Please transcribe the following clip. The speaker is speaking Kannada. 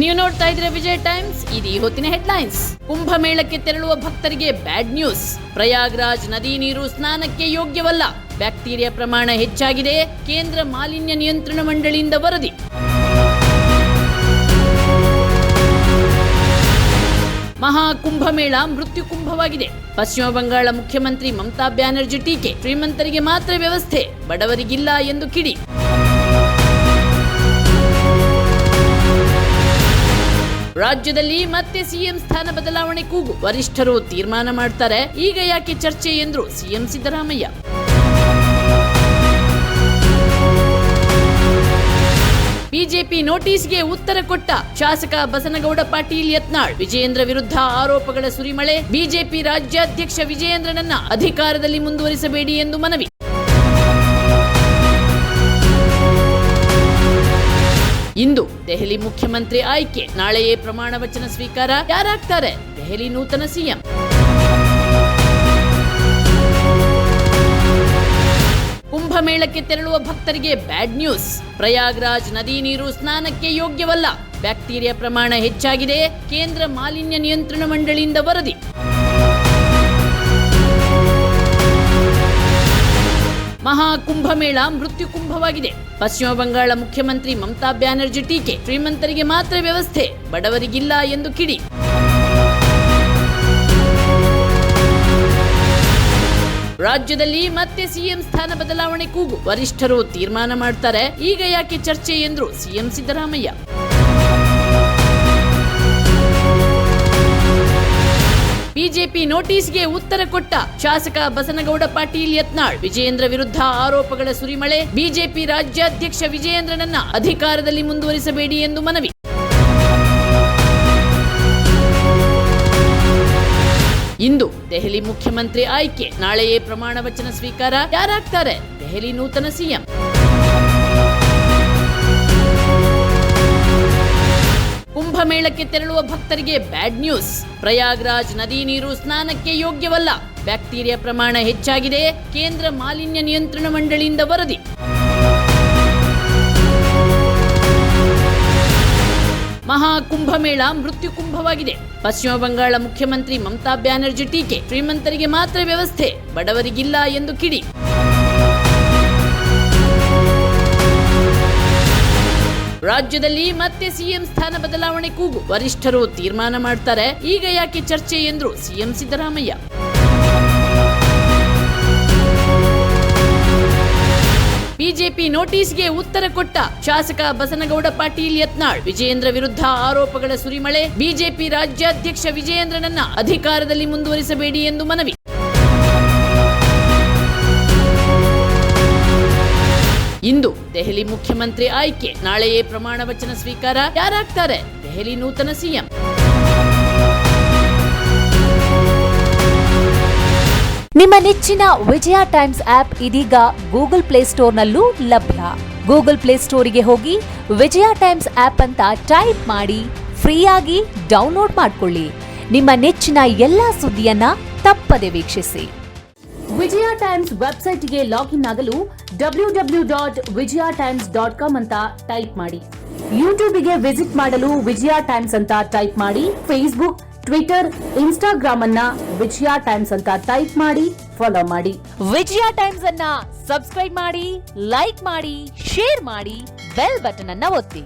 ನೀವು ನೋಡ್ತಾ ಇದ್ರೆ ವಿಜಯ ಟೈಮ್ಸ್. ಇದು ಹೊತ್ತಿನ ಹೆಡ್ಲೈನ್ಸ್. ಕುಂಭಮೇಳಕ್ಕೆ ತೆರಳುವ ಭಕ್ತರಿಗೆ ಬ್ಯಾಡ್ ನ್ಯೂಸ್. ಪ್ರಯಾಗ್ರಾಜ್ ನದಿ ನೀರು ಸ್ನಾನಕ್ಕೆ ಯೋಗ್ಯವಲ್ಲ. ಬ್ಯಾಕ್ಟೀರಿಯಾ ಪ್ರಮಾಣ ಹೆಚ್ಚಾಗಿದೆ. ಕೇಂದ್ರ ಮಾಲಿನ್ಯ ನಿಯಂತ್ರಣ ಮಂಡಳಿಯಿಂದ ವರದಿ. ಮಹಾ ಕುಂಭಮೇಳ ಮೃತ್ಯು ಕುಂಭವಾಗಿದೆ. ಪಶ್ಚಿಮ ಬಂಗಾಳ ಮುಖ್ಯಮಂತ್ರಿ ಮಮತಾ ಬ್ಯಾನರ್ಜಿ ಟೀಕೆ. ಶ್ರೀಮಂತರಿಗೆ ಮಾತ್ರ ವ್ಯವಸ್ಥೆ, ಬಡವರಿಗಿಲ್ಲ ಎಂದು ಕಿಡಿ. ರಾಜ್ಯದಲ್ಲಿ ಮತ್ತೆ ಸಿಎಂ ಸ್ಥಾನ ಬದಲಾವಣೆ ಕೂಗು. ವರಿಷ್ಠರು ತೀರ್ಮಾನ ಮಾಡ್ತಾರೆ, ಈಗ ಯಾಕೆ ಚರ್ಚೆ ಎಂದ್ರು ಸಿಎಂ ಸಿದ್ದರಾಮಯ್ಯ. ಬಿಜೆಪಿ ನೋಟಿಸ್ಗೆ ಉತ್ತರ ಕೊಟ್ಟ ಶಾಸಕ ಬಸನಗೌಡ ಪಾಟೀಲ್ ಯತ್ನಾಳ್. ವಿಜಯೇಂದ್ರ ವಿರುದ್ಧ ಆರೋಪಗಳ ಸುರಿಮಳೆ. ಬಿಜೆಪಿ ರಾಜ್ಯಾಧ್ಯಕ್ಷ ವಿಜಯೇಂದ್ರನನ್ನ ಅಧಿಕಾರದಲ್ಲಿ ಮುಂದುವರಿಸಬೇಡಿ ಎಂದು ಮನವಿ. ಇಂದು ದೆಹಲಿ ಮುಖ್ಯಮಂತ್ರಿ ಆಯ್ಕೆ. ನಾಳೆಯೇ ಪ್ರಮಾಣ ವಚನ ಸ್ವೀಕಾರ. ಯಾರಾಗ್ತಾರೆ ದೆಹಲಿ ನೂತನ ಸಿಎಂ? ಕುಂಭಮೇಳಕ್ಕೆ ತೆರಳುವ ಭಕ್ತರಿಗೆ ಬ್ಯಾಡ್ ನ್ಯೂಸ್. ಪ್ರಯಾಗ್ರಾಜ್ ನದಿ ನೀರು ಸ್ನಾನಕ್ಕೆ ಯೋಗ್ಯವಲ್ಲ. ಬ್ಯಾಕ್ಟೀರಿಯಾ ಪ್ರಮಾಣ ಹೆಚ್ಚಾಗಿದೆ. ಕೇಂದ್ರ ಮಾಲಿನ್ಯ ನಿಯಂತ್ರಣ ಮಂಡಳಿಯಿಂದ ವರದಿ. ಮಹಾ ಕುಂಭಮೇಳ ಮೃತ್ಯು ಕುಂಭವಾಗಿದೆ. ಪಶ್ಚಿಮ ಬಂಗಾಳ ಮುಖ್ಯಮಂತ್ರಿ ಮಮತಾ ಬ್ಯಾನರ್ಜಿ ಟೀಕೆ. ಶ್ರೀಮಂತರಿಗೆ ಮಾತ್ರ ವ್ಯವಸ್ಥೆ, ಬಡವರಿಗಿಲ್ಲ ಎಂದು ಕಿಡಿ. ರಾಜ್ಯದಲ್ಲಿ ಮತ್ತೆ ಸಿಎಂ ಸ್ಥಾನ ಬದಲಾವಣೆ ಕೂಗು. ವರಿಷ್ಠರು ತೀರ್ಮಾನ ಮಾಡ್ತಾರೆ, ಈಗ ಯಾಕೆ ಚರ್ಚೆ ಎಂದ್ರು ಸಿಎಂ ಸಿದ್ದರಾಮಯ್ಯ. ಬಿಜೆಪಿ ನೋಟಿಸ್ಗೆ ಉತ್ತರ ಕೊಟ್ಟ ಶಾಸಕ ಬಸನಗೌಡ ಪಾಟೀಲ್ ಯತ್ನಾಳ್. ವಿಜಯೇಂದ್ರ ವಿರುದ್ಧ ಆರೋಪಗಳ ಸುರಿಮಳೆ. ಬಿಜೆಪಿ ರಾಜ್ಯಾಧ್ಯಕ್ಷ ವಿಜಯೇಂದ್ರನನ್ನ ಅಧಿಕಾರದಲ್ಲಿ ಮುಂದುವರಿಸಬೇಡಿ ಎಂದು ಮನವಿ. ಇಂದು ದೆಹಲಿ ಮುಖ್ಯಮಂತ್ರಿ ಆಯ್ಕೆ. ನಾಳೆಯೇ ಪ್ರಮಾಣ ವಚನ ಸ್ವೀಕಾರ. ಯಾರಾಗ್ತಾರೆ ದೆಹಲಿ ನೂತನ ಸಿಎಂ? ಕುಂಭಮೇಳಕ್ಕೆ ತೆರಳುವ ಭಕ್ತರಿಗೆ ಬ್ಯಾಡ್ ನ್ಯೂಸ್. ಪ್ರಯಾಗ್ರಾಜ್ ನದಿ ನೀರು ಸ್ನಾನಕ್ಕೆ ಯೋಗ್ಯವಲ್ಲ. ಬ್ಯಾಕ್ಟೀರಿಯಾ ಪ್ರಮಾಣ ಹೆಚ್ಚಾಗಿದೆ. ಕೇಂದ್ರ ಮಾಲಿನ್ಯ ನಿಯಂತ್ರಣ ಮಂಡಳಿಯಿಂದ ವರದಿ. ಮಹಾ ಕುಂಭಮೇಳ ಮೃತ್ಯು ಕುಂಭವಾಗಿದೆ. ಪಶ್ಚಿಮ ಬಂಗಾಳ ಮುಖ್ಯಮಂತ್ರಿ ಮಮತಾ ಬ್ಯಾನರ್ಜಿ ಟೀಕೆ. ಶ್ರೀಮಂತರಿಗೆ ಮಾತ್ರ ವ್ಯವಸ್ಥೆ, ಬಡವರಿಗಿಲ್ಲ ಎಂದು ಕಿಡಿ. ರಾಜ್ಯದಲ್ಲಿ ಮತ್ತೆ ಸಿಎಂ ಸ್ಥಾನ ಬದಲಾವಣೆ ಕೂಗು. ವರಿಷ್ಠರು ತೀರ್ಮಾನ ಮಾಡ್ತಾರೆ, ಈಗ ಯಾಕೆ ಚರ್ಚೆ ಎಂದ್ರು ಸಿಎಂ ಸಿದ್ದರಾಮಯ್ಯ. ಬಿಜೆಪಿ ನೋಟಿಸ್ಗೆ ಉತ್ತರ ಕೊಟ್ಟ ಶಾಸಕ ಬಸನಗೌಡ ಪಾಟೀಲ್ ಯತ್ನಾಳ್. ವಿಜಯೇಂದ್ರ ವಿರುದ್ಧ ಆರೋಪಗಳ ಸುರಿಮಳೆ. ಬಿಜೆಪಿ ರಾಜ್ಯಾಧ್ಯಕ್ಷ ವಿಜಯೇಂದ್ರನನ್ನ ಅಧಿಕಾರದಲ್ಲಿ ಮುಂದುವರಿಸಬೇಡಿ ಎಂದು ಮನವಿ. ಇಂದು ದೆಹಲಿ ಮುಖ್ಯಮಂತ್ರಿ ಆಯ್ಕೆ. ನಾಳೆಯೇ ಪ್ರಮಾಣ ವಚನ ಸ್ವೀಕಾರ. ಯಾರಾಗ್ತಾರೆ ದೆಹಲಿ ನೂತನ ಸಿಎಂ? ನಿಮ್ಮ ನೆಚ್ಚಿನ ವಿಜಯ ಟೈಮ್ಸ್ ಆಪ್ ಇದೀಗ ಗೂಗಲ್ ಪ್ಲೇಸ್ಟೋರ್ನಲ್ಲೂ ಲಭ್ಯ. ಗೂಗಲ್ ಪ್ಲೇಸ್ಟೋರಿಗೆ ಹೋಗಿ ವಿಜಯ ಟೈಮ್ಸ್ ಆಪ್ ಅಂತ ಟೈಪ್ ಮಾಡಿ ಫ್ರೀಯಾಗಿ ಡೌನ್ಲೋಡ್ ಮಾಡಿಕೊಳ್ಳಿ. ನಿಮ್ಮ ನೆಚ್ಚಿನ ಎಲ್ಲಾ ಸುದ್ದಿಯನ್ನ ತಪ್ಪದೆ ವೀಕ್ಷಿಸಿ. ವಿಜಯ ಟೈಮ್ಸ್ ವೆಬ್ಸೈಟ್ಗೆ ಲಾಗಿನ್ ಆಗಲು www.vijayatimes.com ಅಂತ ಟೈಪ್ ಮಾಡಿ. ಯೂಟ್ಯೂಬ್ಗೆ ವಿಸಿಟ್ ಮಾಡಲು ವಿಜಯ ಟೈಮ್ಸ್ ಅಂತ ಟೈಪ್ ಮಾಡಿ. ಫೇಸ್ಬುಕ್, ಟ್ವಿಟರ್, ಇನ್ಸ್ಟಾಗ್ರಾಮ್ ಅನ್ನ ವಿಜಯ ಟೈಮ್ಸ್ ಅಂತ ಟೈಪ್ ಮಾಡಿ, ಫಾಲೋ ಮಾಡಿ. ವಿಜಯ ಟೈಮ್ಸ್ ಅನ್ನ ಸಬ್ಸ್ಕ್ರೈಬ್ ಮಾಡಿ, ಲೈಕ್ ಮಾಡಿ, ಶೇರ್ ಮಾಡಿ, ಬೆಲ್ ಬಟನ್ ಅನ್ನ ಒತ್ತಿ.